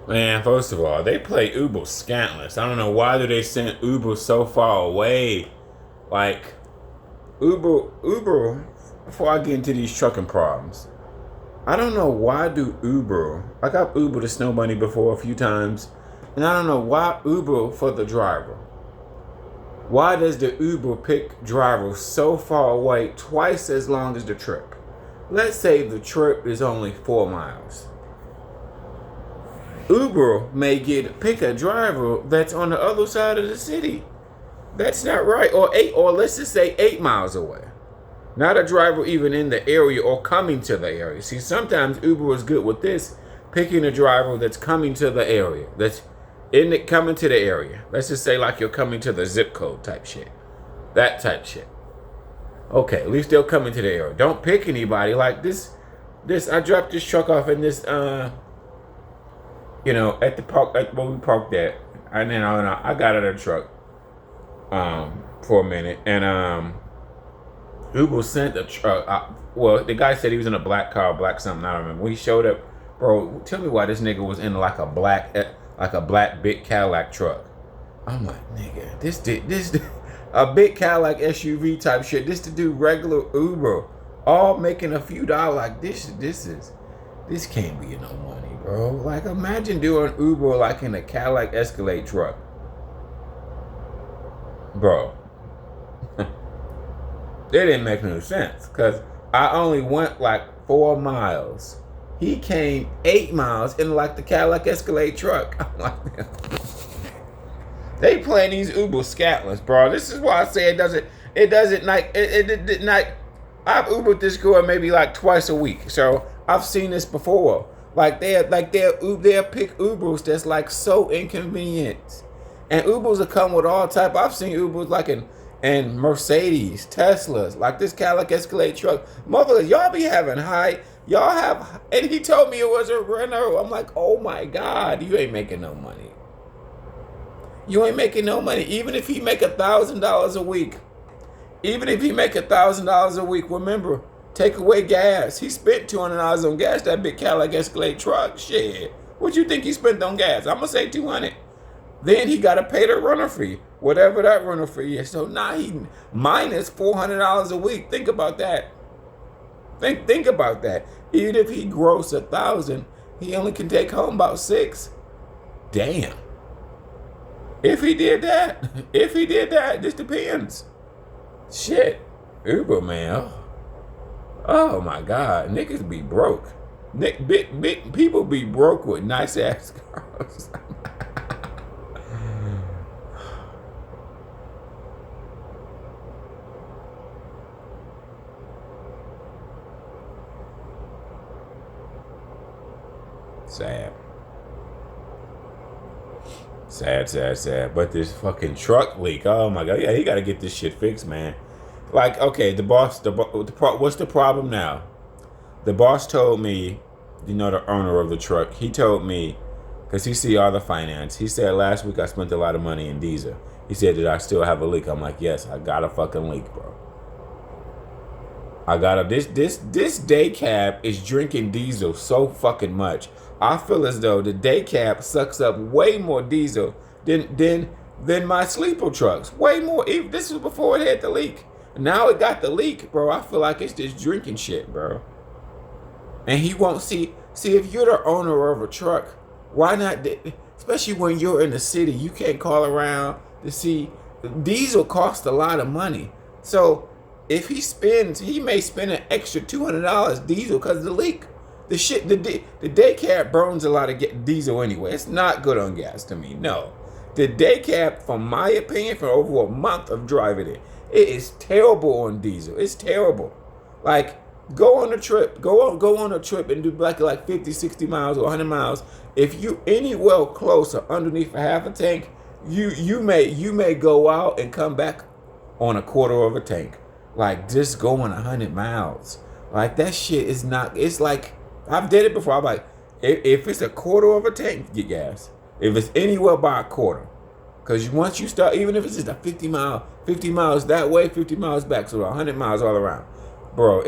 Man, first of all, they play Uber scantless. I don't know why do they send Uber so far away. Like Uber. Before I get into these trucking problems, I don't know why do Uber. I got Uber to Snow Bunny before a few times, and I don't know why Uber for the driver. Why does the Uber pick drivers so far away, twice as long as the trip? Let's say the trip is only 4 miles. Uber may pick a driver that's on the other side of the city. That's not right. Or let's just say 8 miles away. Not a driver even in the area or coming to the area. See, sometimes Uber is good with this, picking a driver that's coming to the area. That's in it coming to the area. Let's just say like you're coming to the zip code type shit. That type shit. Okay, at least they'll come into the area. Don't pick anybody like this. I dropped this truck off in this at the park at where we parked at. And then I got out of the truck for a minute and Uber sent a truck. Well, the guy said he was in a black car, black something. I don't remember. When he showed up, bro, tell me why this nigga was in like a black big Cadillac truck. I'm like, nigga, this a big Cadillac SUV type shit. This to do regular Uber, all making a few dollars. Like this can't be no money, bro. Like imagine doing Uber like in a Cadillac Escalade truck, bro. It didn't make no sense because I only went like 4 miles. He came 8 miles in like the Cadillac Escalade truck. I'm like, they playing these Uber scatless, bro. This is why I say it doesn't like I've Ubered this girl maybe like twice a week, so I've seen this before. They'll pick Ubers that's like so inconvenient, and Ubers will come with all type. I've seen Ubers like and Mercedes, Teslas, like this Cadillac Escalade truck. Motherfuckers, y'all be having y'all have, and he told me it was a Renault. I'm like, oh my God, you ain't making no money. You ain't making no money. Even if he make $1,000 a week. Even if he make $1,000 a week, remember, take away gas. He spent $200 on gas, that big Cadillac Escalade truck. Shit. What you think he spent on gas? I'm going to say $200. Then he got to pay the runner fee, whatever that runner fee is. So now he minus $400 a week. Think about that. Think about that. Even if he gross $1,000, he only can take home about $6. Damn. If he did that, this depends. Shit. Uber, man. Oh my God. Niggas be broke. Big people be broke with nice ass cars. Sad. Sad. But this fucking truck leak. Oh my God. Yeah, he got to get this shit fixed, man. Like, okay, what's the problem now? The boss told me, the owner of the truck, he told me, because he see all the finance. He said last week I spent a lot of money in diesel. He said, did I still have a leak? I'm like, yes, I got a fucking leak, bro. I got this day cab is drinking diesel so fucking much. I feel as though the day cab sucks up way more diesel than my sleeper trucks. Way more. Even this was before it had the leak. Now it got the leak, bro. I feel like it's just drinking shit, bro. And he won't see if you're the owner of a truck, why not? Especially when you're in the city, you can't call around to see. Diesel costs a lot of money, so if he may spend an extra $200 diesel because of the leak. The day cab burns a lot of diesel anyway. It's not good on gas to me. No, the day cab, from my opinion, for over a month of driving it is terrible on diesel. It's terrible. Like, go on a trip. Go on a trip and do like 50, 60 miles or 100 miles. If you anywhere close or underneath a half a tank, you may go out and come back on a quarter of a tank. Like, just going 100 miles. Like, that shit is not. It's like, I've did it before. I'm like, if it's a quarter of a tank, get gas. If it's anywhere by a quarter, because once you start, even if it's just a 50 miles that way, 50 miles back, so 100 miles all around, bro,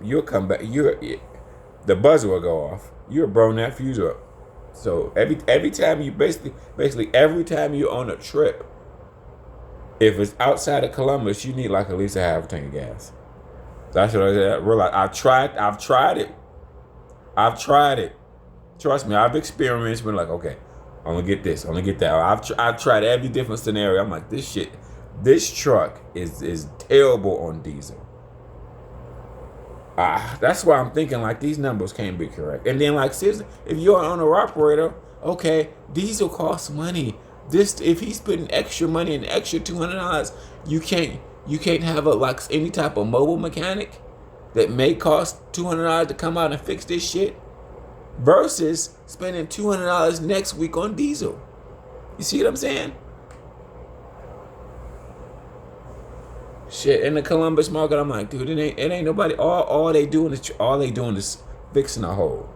you'll come back. The buzzer will go off. You'll burn that fuse up. So every time you basically every time you're on a trip, if it's outside of Columbus, you need like at least a half a tank of gas. That's what I realized. I've tried it. I've tried it. Trust me, I've experienced. Been like, okay, I'm gonna get this. I'm gonna get that. I've tried every different scenario. I'm like, this truck is terrible on diesel. That's why I'm thinking like these numbers can't be correct. And then like seriously, if you're an owner operator, okay, diesel costs money. This if he's putting extra money, an extra $200, you can't have a like any type of mobile mechanic that may cost $200 to come out and fix this shit versus spending $200 next week on diesel. You see what I'm saying? Shit, in the Columbus market, I'm like, dude, it ain't nobody. All they doing is fixing a hole.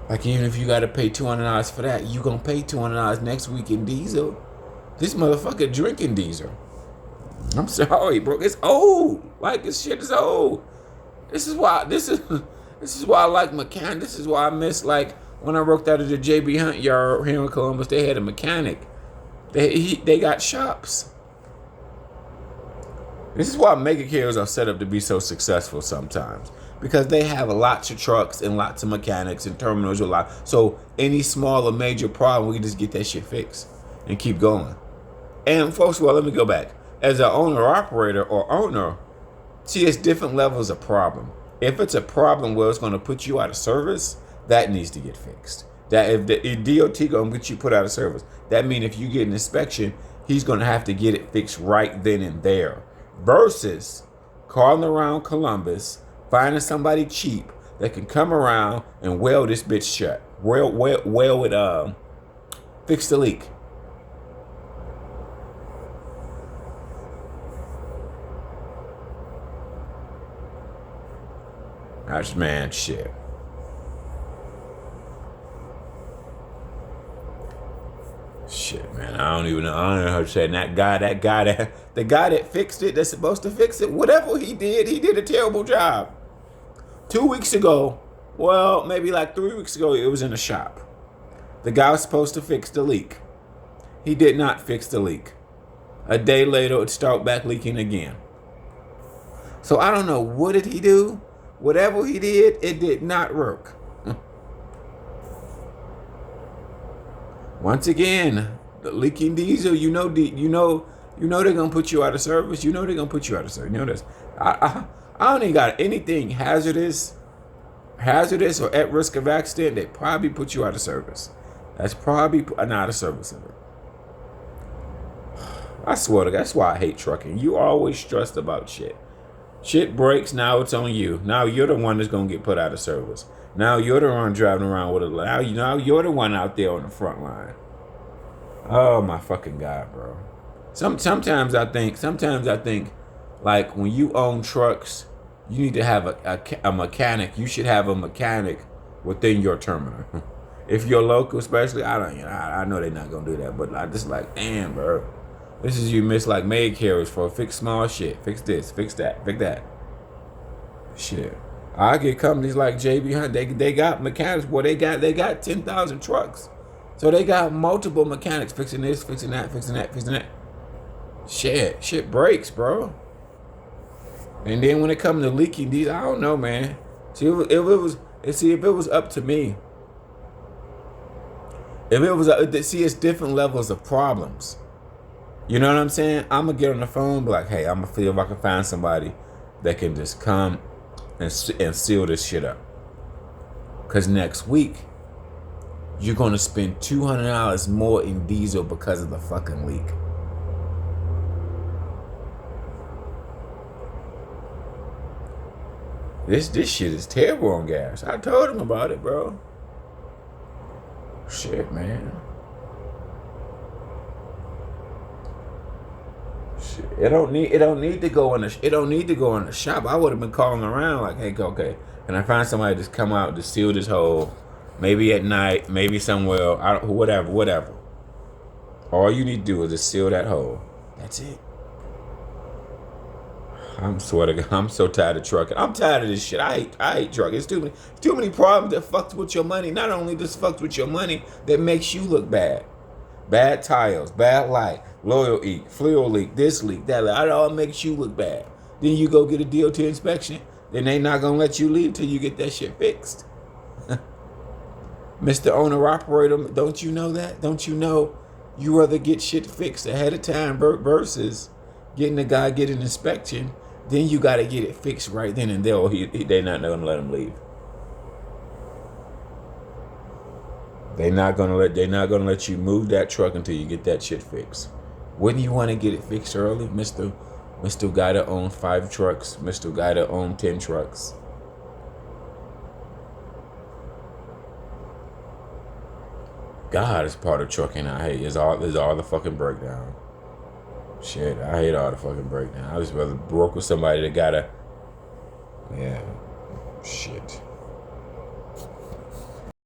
Like even if you got to pay $200 for that, you gonna pay $200 next week in diesel. This motherfucker drinking diesel. I'm sorry, bro. It's old. Like this shit is old. This is why I like mechanic. This is why I miss like when I worked out at the JB Hunt yard here in Columbus. They had a mechanic. They got shops. This is why mega carriers are set up to be so successful sometimes. Because they have lots of trucks and lots of mechanics and terminals a lot. So any small or major problem, we can just get that shit fixed and keep going. And first of all, let me go back. As an owner-operator or owner, see, it's different levels of problem. If it's a problem where it's going to put you out of service, that needs to get fixed. That if the DOT going to get you put out of service, that means if you get an inspection, he's going to have to get it fixed right then and there. Versus calling around Columbus, finding somebody cheap that can come around and weld this bitch shut. Weld it, fix the leak. That's man shit. Shit, man, I don't even know how to say it. The guy that fixed it, that's supposed to fix it, whatever he did a terrible job. 2 weeks ago, well, maybe like 3 weeks ago, it was in the shop. The guy was supposed to fix the leak. He did not fix the leak. A day later, it started back leaking again. So I don't know, what did he do? Whatever he did, it did not work. Once again, the leaking diesel, you know they're gonna put you out of service. You know they're gonna put you out of service. You know this. I don't even got anything hazardous or at risk of accident that probably put you out of service. That's probably an out of service of it. I swear to God, that's why I hate trucking. You always stressed about shit. Shit breaks, now it's on you. Now you're the one that's gonna get put out of service. Now you're the one driving around with it. Now you're the one out there on the front line. Oh my fucking God, bro. Sometimes I think, like when you own trucks, you need to have a mechanic. You should have a mechanic within your terminal. If you're local, especially, I know they're not gonna do that, but I just like, damn, bro. This is you miss like mega carriers for fix small shit. Fix this, fix that, fix that. Shit. I get companies like JB Hunt. They got mechanics. Boy, they got 10,000 trucks, so they got multiple mechanics fixing this, fixing that, fixing that, fixing that. Shit breaks, bro. And then when it comes to leaking these, I don't know, man. See, if it was up to me, it's different levels of problems. You know what I'm saying? I'm gonna get on the phone, be like, hey, I'm gonna see if I can find somebody that can just come and seal this shit up. Cause next week, you're gonna spend $200 more in diesel because of the fucking leak. This shit is terrible on gas. I told him about it, bro. Shit, man. Shit. It don't need to go in the shop. I would have been calling around like, hey, okay, can I find somebody to just come out to seal this hole? Maybe at night, maybe somewhere, whatever. All you need to do is just seal that hole. That's it. I'm swear to God, I'm so tired of trucking. I'm tired of this shit. I hate trucking. It's too many problems that fucks with your money. Not only this fucks with your money, that makes you look bad. Bad tires, bad light, oil leak, fuel leak, this leak, that leak. It all makes you look bad. Then you go get a DOT inspection. Then they not gonna let you leave till you get that shit fixed. Mr. Owner Operator, don't you know that? Don't you know you rather get shit fixed ahead of time versus getting the guy get an inspection? Then you gotta get it fixed right then and there, or they're not gonna let him leave. They're not gonna let you move that truck until you get that shit fixed. Wouldn't you want to get it fixed early, Mr. Guy that owned 5 trucks, Mr. Guy that owned 10 trucks? God is part of trucking I hate. Is all the fucking breakdown. Shit, I hate all the fucking breakdown. I just rather broke with somebody that gotta. Yeah.